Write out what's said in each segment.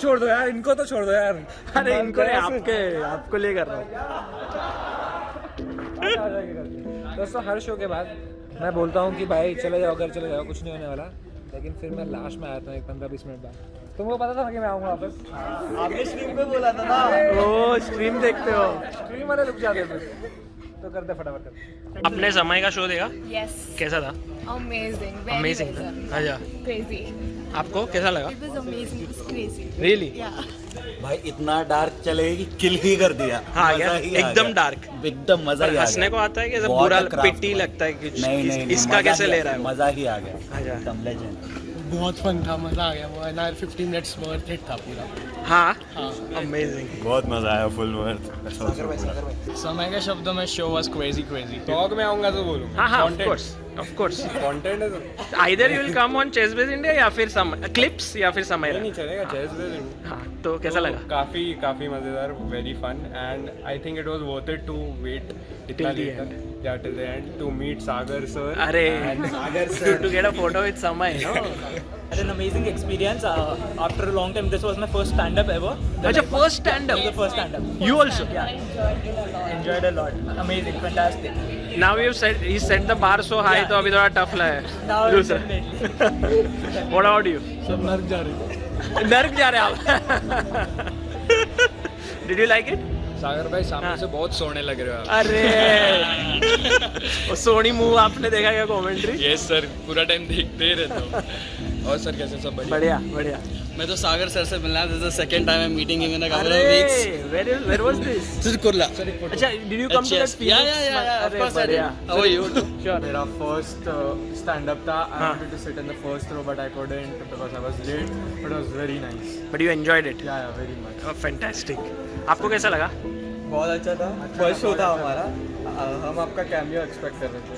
छोड़ दो यार, इनको तो छोड़ दो यार। अरे इनको नहीं, आपको ले कर रहा हूँ। दोस्तों हर शो के बाद मैं बोलता हूँ कि भाई चले जाओ घर, चले जाओ, कुछ नहीं होने वाला, लेकिन फिर मैं लास्ट में आया था 15-20 मिनट बाद। तुमको पता था कि मैं आऊँगा वापस? आपने स्ट्रीम पे बोला था ना। ओ स्ट्रीम देखते हो? स्ट्रीम वाले रुक जाते थे, तो करते फटाफट करते। अपने समय का शो देखा? Yes. कैसा था? Amazing. अमेजिंग था। अच्छा, Crazy. आपको कैसा लगा? It was amazing. It was crazy. Really? Yeah. भाई इतना डार्क चलेगा कि किल ही कर दिया। हाँ मजा यार, ही आ एकदम गया। डार्क। एकदम मजा ही आ हंसने को गया। आता है कि बहुत बुरा craft पिटी भाई। लगता है कि नहीं, इसका मजा कैसे ही ले आ रहा है गया, वो? मजा ही आ गया। अच्छा। एकदम लेजेंड। बहुत फन था, मजा आ गया। 1 hour 15 minutes वर्थ इट था पूरा। हाँ, अमेजिंग। बहुत मजा आया, फुल वर्थ। समय के शब्दों में show was crazy crazy. Talk में आऊँगा तो बोलूँ। हाँ हाँ, ऑफ कोर्स कंटेंट है तो either you will come on ChessBase India या फिर क्लिप्स या फिर समय नहीं चलेगा। ChessBase हाँ, तो कैसा लगा? काफी मजेदार, very fun, and I think it was worth it to wait Till the end. Yeah, till the end to meet Sagar sir. अरे सागर sir to get a photo with समय, no? Had an amazing experience. After a long time, this was my first stand-up ever. अच्छा, first stand-up. The first stand-up. You also? Yeah, enjoyed a lot. Amazing, fantastic. Now you said he set the bar so high, तो अभी थोड़ा tough लगा है। Now दूसरा। definitely. What about you? सब नर्क जा रहे थे। नर्क जा रहे आप? Did you like it? सागर भाई सामने से बहुत सोने लग रहे हो आप। अरे वो सोनी मूव आपने देखा क्या कमेंट्री? यस सर, पूरा टाइम देखते ही रहता हूँ। और सर कैसे सब बढ़िया? बढ़िया। मैं तो सागर सर से मिलना, this is the second time I am meeting him in a couple of अरे weeks. where was this? Sir Kurla. अच्छा, did you come to that Phoenix? Yeah, of अरे course I did. बढ़िया। How are you? Sure. मेरा first stand up था। I हाँ। wanted to sit in the first row but I couldn't because I was late, but it was very nice. But you enjoyed it? Yeah, very much. Oh, fantastic. आपको कैसा लगा? बहुत अच्छा था। First show था हमारा। हम आपका कैमियो एक्सपेक्ट कर रहे थे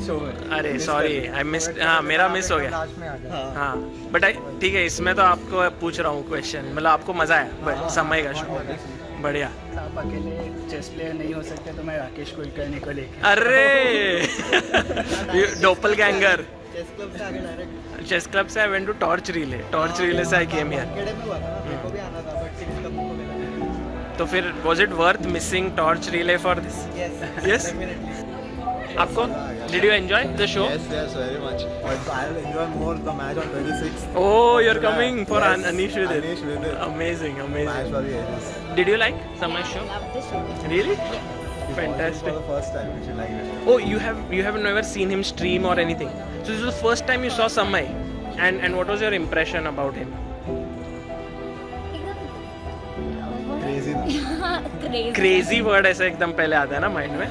शो में। अरे सॉरी, आई मिस, हाँ मेरा मिस हो गया। लास्ट में आ गया। हाँ बट ठीक है, इसमें तो आपको पूछ रहा हूँ क्वेश्चन, मतलब आपको मजा आया बट समय का शो बढ़िया। आप अकेले चेस प्लेयर नहीं हो सकते तो मैं राकेश कुलकर्णी को लेकर। अरे डोपल गैंगर। चेस क्लब से आगे डायरेक्ट चेस क्लब से I went to torch relay से आई केम हियर। अकेडमी हुआ था ना, मेरे को भी आना था बट चेस क्लब को मिला। तो फिर was it worth missing torch relay for this? Yes? आपको did you enjoy the show? Yes, very much. But I'll enjoy more the match on 26th. Oh, you're coming for Yes, Anish with it. Anish with it. Amazing. Match for the ages. Did you like Samay's show? Love the show. Really? For Fantastic. the first time, which you like it. Oh, you have never seen him stream or anything. So this is the first time you saw Samay. And what was your impression about him? Crazy. Crazy word ऐसा एकदम पहले आता है ना mind में।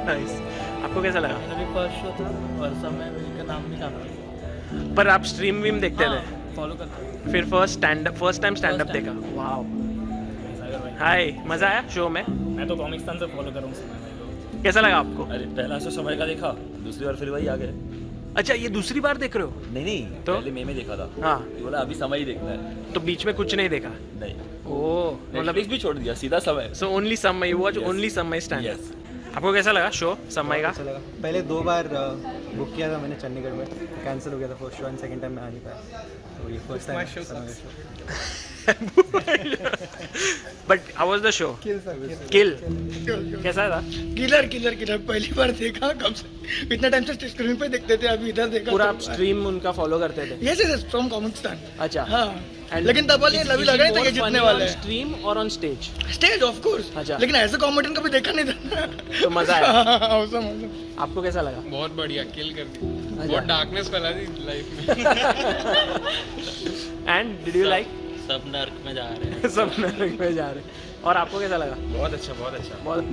Nice. आपको कैसा लगा? मेरा भी फर्स्ट शो था और समय का नाम भी काफी पर आप स्ट्रीम वीम देखते थे? फॉलो करता हूँ। फिर फर्स्ट टाइम स्टैंड अप देखा? वाओ। हाय, मजा आया शो में? मैं तो कॉमिक्स से फॉलो कर रहा हूँ समय को। कैसा लगा आपको? अरे पहला शो समय का देखा, दूसरी बार फिर वही आ गए। अच्छा, ये दूसरी बार देख रहे हो? नहीं तो? पहले मैं में देखा था। हाँ, ये बोला अभी समय ही देखना है। तो बीच में कुछ नहीं देखा? नहीं, ओह, मतलब नेटफ्लिक्स भी छोड़ दिया, सीधा समय। सो ओनली समय, वॉच ओनली समय स्टैंड। Yes. आपको कैसा लगा शो समय का? अच्छा लगा। पहले 2 बार बुक किया था मैंने चंडीगढ़ में, कैंसिल हो गया था first show, and second time मैं आ नहीं पाया, तो ये first time show. But how was the show? Kill कैसा था? किलर किलर किलर पहली बार देखा, कब से इतना टाइम से स्क्रीन पे देखते थे, अभी इधर देखा। पूरा आप स्ट्रीम उनका फॉलो करते थे? Yes yes, from common stand. अच्छा, हाँ, लेकिन तब वाले लवी लगा नहीं था कि जीतने वाले हैं। स्ट्रीम और on stage? Stage of course. अच्छा। लेकिन ऐसे कॉमेडियन कभी देखा नहीं था। तो मजा आया? awesome, awesome। आपको कैसा लगा? बहुत बढ़िया, किल कर दी। बहुत डार्कनेस फैला दी लाइफ में। And did you like? सब नर्क में जा रहे हैं। सब नरक में जा रहे। और आपको कैसा लगा? बहुत अच्छा, बहुत अच्छा। बहुत।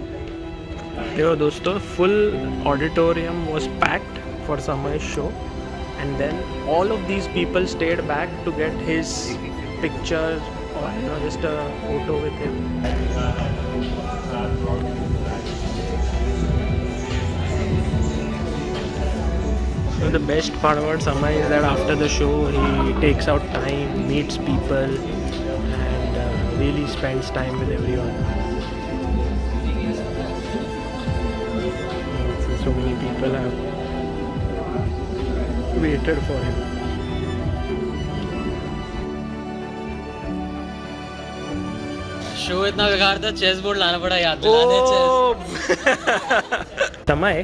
देखो दोस्तों, full auditorium was packed for समय show and then all of these people stayed back to get his picture or just a photo with him. So the best part about Samay is that after the show he takes out time, meets people and really spends time with everyone. So many people have waited for him. Show इतना बेकार था, chess board लाना पड़ा याद दिलाने chess. समय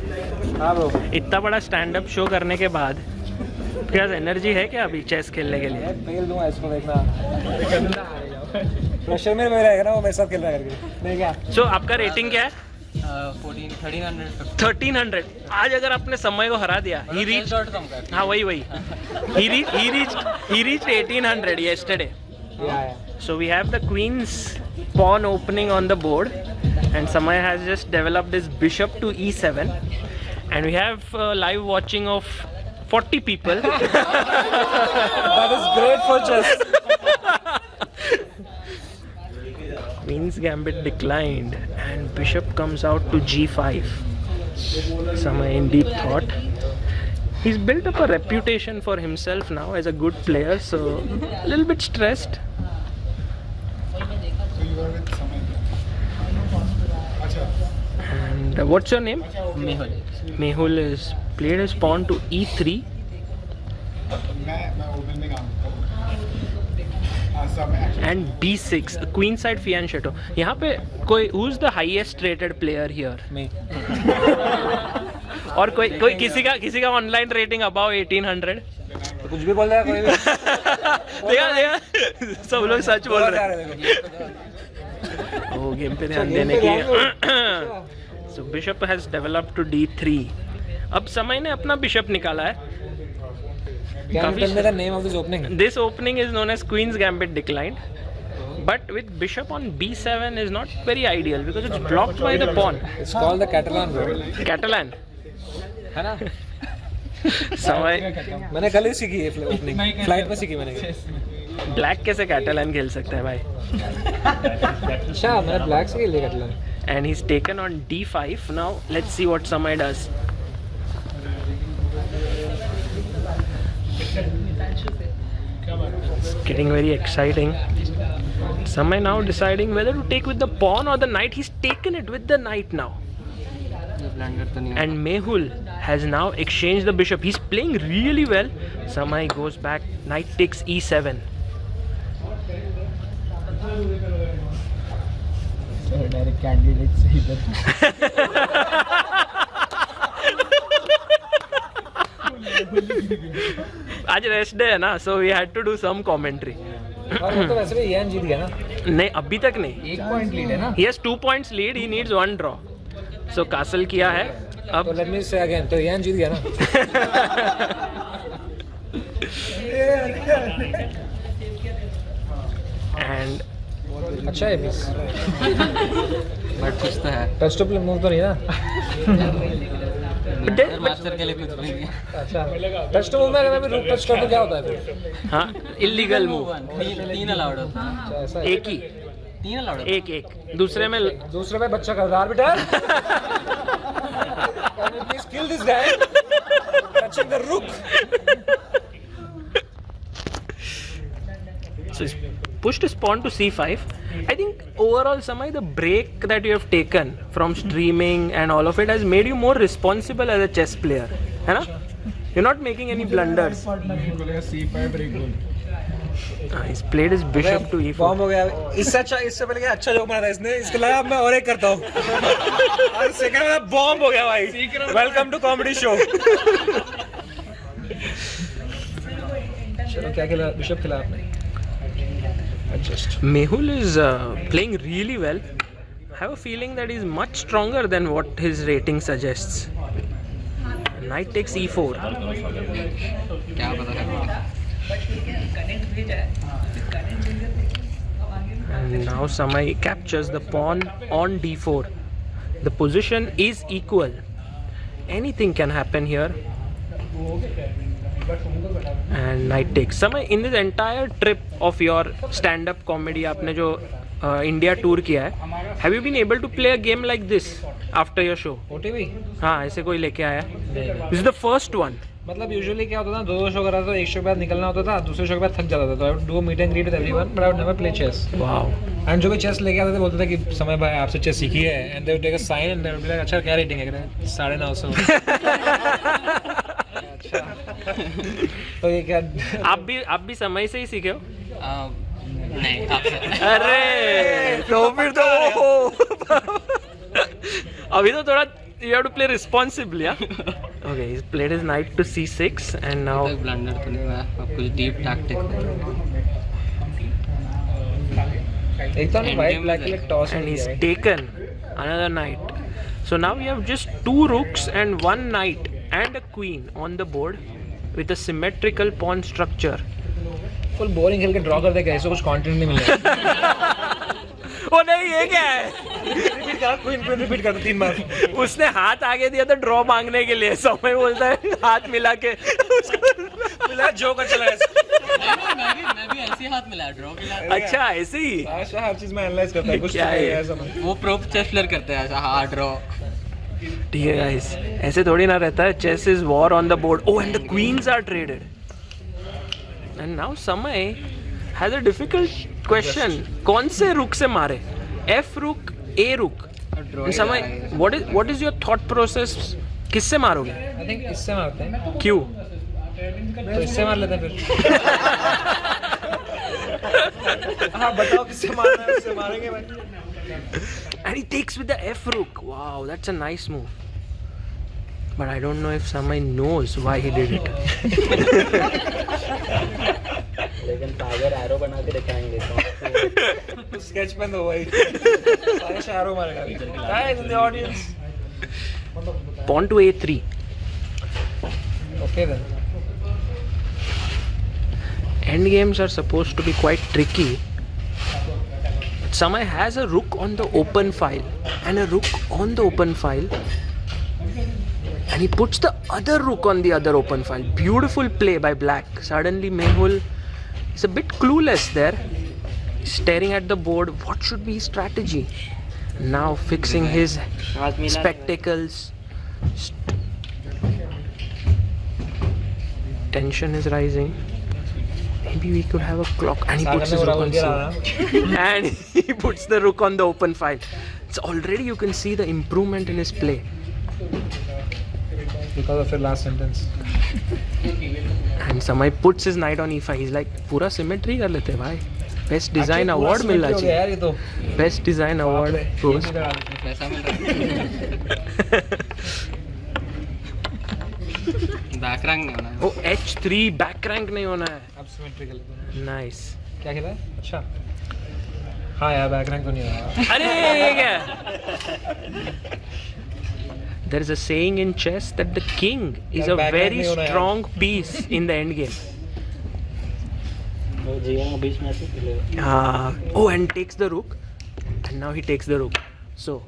हाँ bro, इतना बड़ा स्टैंड अप शो करने के बाद क्या एनर्जी है क्या अभी चेस खेलने के लिए? खेल दूंगा इसको, देखना प्रेशर में रहेगा ना वो मेरे साथ खेल रहा है करके, नहीं क्या? सो आपका रेटिंग क्या है? 1300 1300। आज अगर आपने समय को हरा दिया, ही रीच, हाँ वही he reached 1800 yesterday. So we have the queen's pawn opening on the board, and Samay has just developed his bishop to e7, and we have live watching of 40 people. That is great for chess. Queen's gambit declined, and bishop comes out to g5. Samay in deep thought. He's built up a reputation for himself now as a good player, so a little bit stressed. And what's your name? Mehul. Mehul is played his pawn to e3. And b6, queen side fianchetto. यहाँ पे कोई who's the highest rated player here? Me. और कोई किसी का online rating above 1800? कुछ भी बोल रहा है कोई भी। देखा सब लोग सच बोल रहे हैं। ओ गेम पे ध्यान देने की। So bishop has developed to d3. अब समय ने अपना बिशप निकाला है। Can you tell me the name of this opening? This opening is known as Queen's Gambit declined, but with bishop on b7 is not very ideal because it's blocked by the pawn. It's called the Catalan, bro. Catalan. है ना? समय मैंने कल ही सीखी है opening, flight में सीखी मैंने। ब्लैक कैसे कैटलान खेल सकता है भाई? अच्छा, मैंने ब्लैक से खेल लिया कैटलान। And he's taken on d5. Now let's see what Samay does. It's getting very exciting. Samay now deciding whether to take with the pawn or the knight. He's taken it with the knight now. And Mehul has now exchanged the bishop. He's playing really well. Samay goes back. Knight takes e7. Direct candidate से इधर आज rest day है ना, so we had to do some commentary. और वो तो वैसे भी यान जीत गया ना। नहीं अभी तक नहीं, 1 पॉइंट लीड है ना। he has 2 points lead, he needs 1 draw. So castle किया है अब। तो लेट मी से अगेन, तो यान जीत गया ना। And अच्छा है पीस। बट कुछ तो है, टच टू प्ले मूव तो नहीं ना। मास्टर के लिए कुछ भी नहीं। अच्छा, टच टू मूव में अगर मैं भी रूक टच कर तो क्या होता है फिर? हाँ इलीगल मूव। 3 अलाउड होता है, अच्छा ऐसा है। एक ही, 3 अलाउड होता एक दूसरे में बच्चा कर रहा है बेटा। Can you please kill this guy? Touching the rook. So he's pushed his pawn to c5. I think overall Samay, the break that you have taken from streaming and all of it has made you more responsible as a chess player, है ना? You're not making any blunders. He's played his bishop to e4. Bomb हो गया। इससे पहले क्या अच्छा joke मारा था इसने, इसके लगा अब मैं और एक करता हूँ। और सेकंड वाला बॉम्ब हो गया भाई। Welcome to comedy show. चलो क्या खेला? बिशप खेला आपने। Adjust. Mehul is playing really well. I have a feeling that he's much stronger than what his rating suggests. Knight takes e4. क्या पता है। And now Samay captures the pawn on d4. The position is equal. Anything can happen here. And knight takes. Samay, in this entire trip of your stand-up comedy, आपने जो India tour किया है, have you been able to play a game like this after your show? OTB? हाँ ऐसे कोई लेके आया? This is the first one. मतलब यूजुअली क्या होता था, 2 शो करा था, एक शो के बाद निकलना होता था, दूसरे शो के बाद थक जाता था, तो I would do meet and greet with everyone, but I would never play chess. Wow. And जो भी चेस लेके आते थे बोलते थे कि समय भाई आपसे चेस सीखी है, and they would take a sign and they would be like अच्छा क्या रेटिंग है? 950। तो ये क्या आप भी समय से ही सीखे हो? नहीं आपसे अरे तो फिर तो अभी तो थोड़ा you have to play responsibly, yeah? Okay, he's played his knight to c6 and now कोई ब्लंडर तो नहीं हुआ, अब कुछ डीप टैक्टिक एक तो ना वाइट ब्लैक के लिए toss and he's taken another knight. So now we have just 2 rooks and 1 knight and a queen on the board with a symmetrical pawn structure. Full boring खेल के draw कर दे, कैसे कुछ कंटेंट नहीं मिलेगा। ओ नहीं, ये क्या है? रिपीट कर, क्वीन रिपीट कर 3 बार। उसने हाथ आगे दिया था ड्रॉ मांगने के लिए, समय बोलता है हाथ मिला के उसको मिला जोकर चला गया। मैं भी ऐसे हाथ मिला ड्रॉ मिला। अच्छा ऐसे ही आशा हर चीज में एनालाइज करता है, कुछ क्या है? ऐसा मत। वो प्रो चेस प्लेयर करते हैं ऐसा हाँ ड्रॉ। ठीक है गाइस, ऐसे थोड़ी ना रहता है। Chess is war on the board. Oh and the queens are traded and now Samay has a difficult question. कौन से रुक से मारे? एफ रुक, ए रुक? समय what is your thought process? किससे मारोगे? आई थिंक इससे मारते हैं। क्यों? तो इससे मार लेते हैं फिर। हाँ बताओ किससे मारना है, उससे मारेंगे भाई। And he takes with the F rook. Wow, that's a nice move. But I don't know if Samay knows why he did it. लेकिन सागर एरो बना के दिखाएंगे। स्केच पेन दो भाई, सारे शायरों मारेगा। Guys in the audience. Pawn to A3. Okay then. Endgames are supposed to be quite tricky. Samay has a rook on the open file and a rook on the open file, and he puts the other rook on the other open file. Beautiful play by black. Suddenly Mehul is a bit clueless there, staring at the board. What should be his strategy? Now fixing his spectacles. Tension is rising. Maybe we could have a clock. And he puts his rook on C. And he puts the rook on the open file. It's already you can see the improvement in his play. Because of your last sentence. And Samay puts his knight on E5. He's like, पूरा symmetry कर लेते भाई. Best design award मिलना चाहिए. यार ये तो Best design award goes. पैसा मिल रहा है। बैक रैंक नहीं होना है। Oh, H3 back rank नहीं होना है. अब सिमेट्री कर लेते हैं। Nice. क्या खेला है? अच्छा हाँ यार बैक रैंक तो नहीं रहा। अरे ये क्या? There is a saying in chess that the king is a Back rank very नहीं होना यार। strong piece in the end game. वो जीएम बीच में ऐसे खेलेगा। Oh, and takes the rook, and now he takes the rook. So,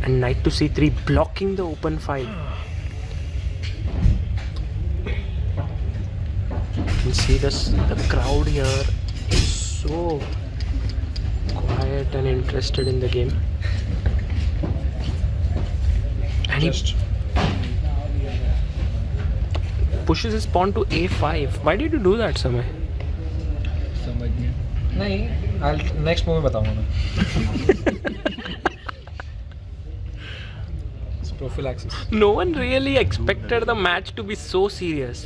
and knight to c3, blocking the open file. You can see the crowd here is so quiet and interested in the game. And he pushes his pawn to a5. Why did you do that, Samay? समझ नहीं, next move में बताऊंगा मैं। Prophylaxis. No one really expected the match to be so serious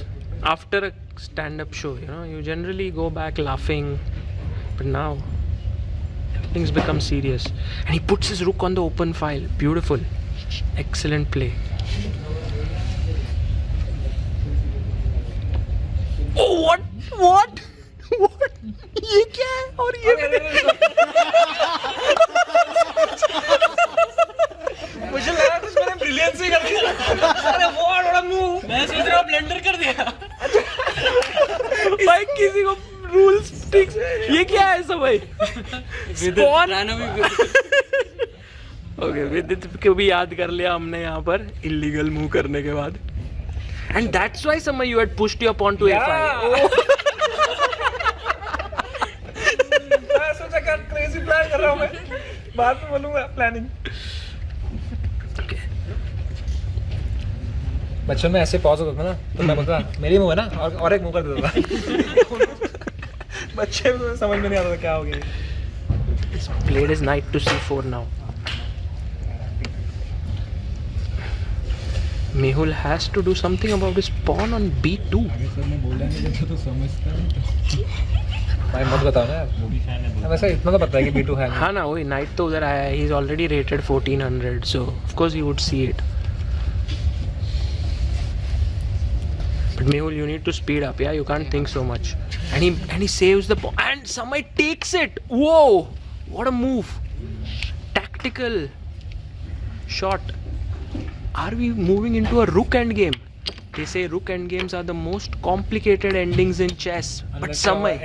after a stand-up show. You know, you generally go back laughing, but now everything's become serious. And he puts his rook on the open file. Beautiful, excellent play. Oh, what? ये क्या है? और ये मुझे लगा कुछ मैंने brilliance ही कर दिया। अरे बहुत बड़ा मूव। मैं सोच रहा हूँ ब्लेंडर कर दिया। भाई किसी को रूल्स ठीक ये क्या है सब भाई? स्पॉन ओके विदित को भी याद कर लिया हमने यहाँ पर इलीगल मूव करने के बाद। And that's why Samay you had pushed your pawn to a5। मैं सोचा क्या क्रेजी प्लान कर रहा हूँ मैं, बाद में बोलूँगा प्लानिंग। बचपन में ऐसे पॉज होता था ना, तो मैं बोलता मेरी मूव है ना, और एक मूव कर देता था। बच्चे में समझ में नहीं आता था क्या हो गया। He's played his knight to c4 now. Mehul has to do something about his pawn on b2. भाई मत बताओ ना यार, वैसे इतना तो पता है कि B2 है नहीं। हाँ ना, वही नाइट तो उधर आया है. He's already rated 1400, so of course he would see it. But Mehul, you need to speed up, yeah. You can't think so much. And he saves the pawn, and Samay takes it. Whoa! What a move! Tactical shot. Are we moving into a rook endgame? They say rook endgames are the most complicated endings in chess. But Samay.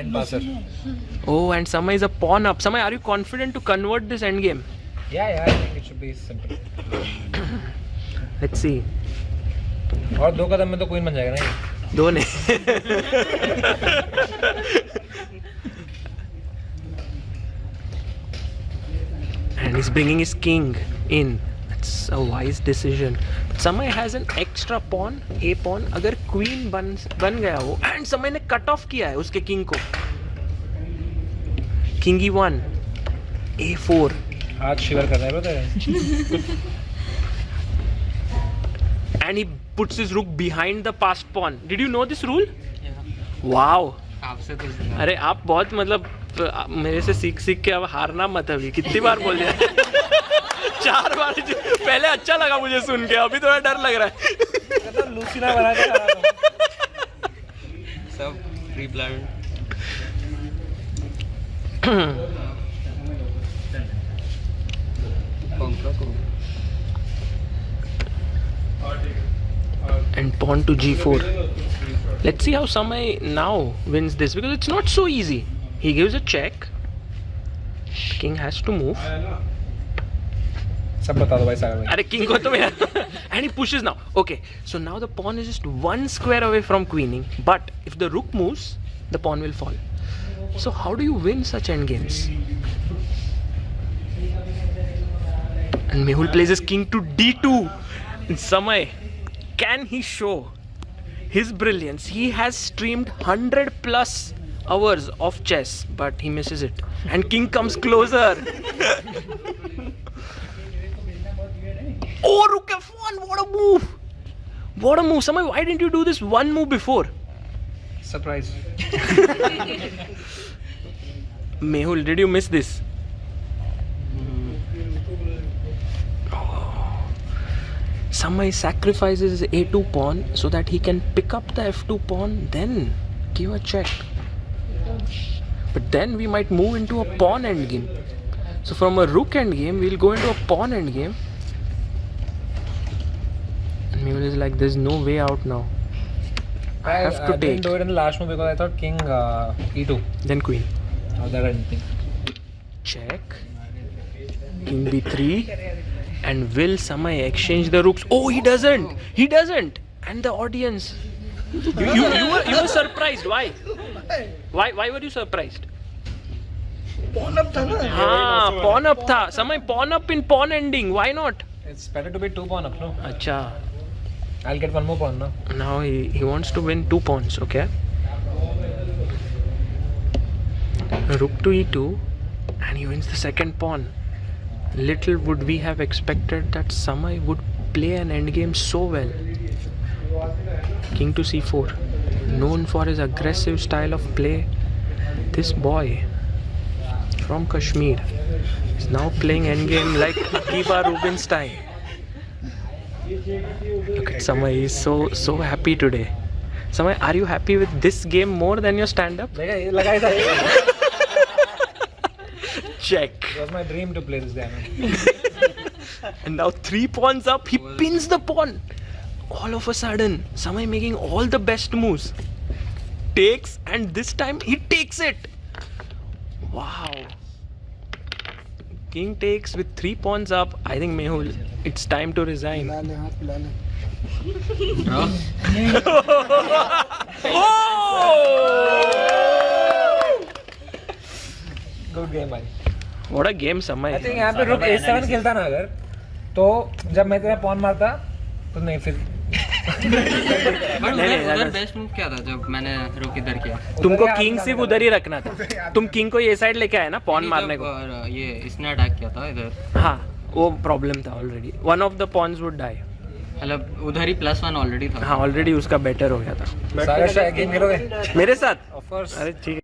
Oh, and Samay is a pawn up. Samay, are you confident to convert this endgame? Yeah, I think it should be simple. Let's see. और 2 कदम में तो queen बन जाएगा ना ये। 2 नहीं. And he's bringing his king in. That's a wise decision. But Samay has an extra pawn, a pawn. अगर queen बन गया वो, and Samay ने cut off किया है उसके king को. King e1, a4. हाथ शिवर कर रहा है बता। And he puts his rook behind the passed pawn. Did you know this rule? Wow. आपसे तो अरे आप बहुत मतलब मेरे से सीख के अब हारना मत अभी. कितनी बार बोल दिया? 4 बार. पहले अच्छा लगा मुझे सुन के, अभी थोड़ा डर लग रहा है. तो लूसीना बना के खा रहा था। सब pre plan. And pawn to g4. Let's see how Samay now wins this, because it's not so easy. He gives a check. The king has to move. सब बता दो भाई सागर भाई. अरे king को तो मेरा. And he pushes now. Okay, so now the pawn is just 1 square away from queening. But if the rook moves, the pawn will fall. So how do you win such endgames? And Mehul plays his king to d2. Samay, can he show his brilliance? He has streamed 100 plus hours of chess, but he misses it. And king comes closer. Oh, rook f1, what a move! What a move. Samay, why didn't you do this one move before? Surprise. Mehul, did you miss this? Samay sacrifices his a2 pawn so that he can pick up the f2 pawn, then give a check. But then we might move into a pawn endgame. So from a rook endgame, we'll go into a pawn endgame. And Mehul is like, there's no way out now. I have to I take. didn't do it in the last move because I thought king e2. Then queen. Or that anything. Check. King b3. And will Samay exchange the rooks? Oh, he doesn't. He doesn't. And the audience. You were surprised. Why? Why were you surprised? pawn up था ना. हाँ, pawn up था. Samay, pawn up in pawn ending. Why not? It's better to be 2 pawn up, no? Acha. I'll get 1 more pawn, no? Now he wants to win 2 pawns. Okay. Rook to e2, and he wins the second pawn. Little would we have expected that Samay would play an endgame so well. King to c4. Known for his aggressive style of play, this boy from Kashmir is now playing endgame like Akiba Rubinstein. Look at Samay, he's so happy today. Samay, are you happy with this game more than your stand-up? लगाया था. Check. It was my dream to play this game. And now 3 pawns up, he pins the pawn. All of a sudden, Samay making all the best moves. Takes, and this time he takes it. Wow. King takes with 3 pawns up. I think Mehul, it's time to resign. Oh! Good game, भाई. What a game, Samay. I think यहाँ पे रुक a7 खेलता ना अगर, तो जब मैं तेरा pawn मारता, तो नहीं फिर. उधर बेस्ट मूव क्या था जब मैंने रुक इधर किया? तुमको किंग सिर्फ उधर ही रखना था. तुम किंग को ये साइड लेके आए ना पॉन मारने को. ये इसने अटैक किया था इधर. हाँ, वो प्रॉब्लम था already. One of the pawns would die. मतलब उधर ही +1 ऑलरेडी था। हाँ ऑलरेडी उसका बेटर हो गया था। सागर शाह गेम खेलोगे मेरे साथ ऑफ कोर्स। अरे ठीक है।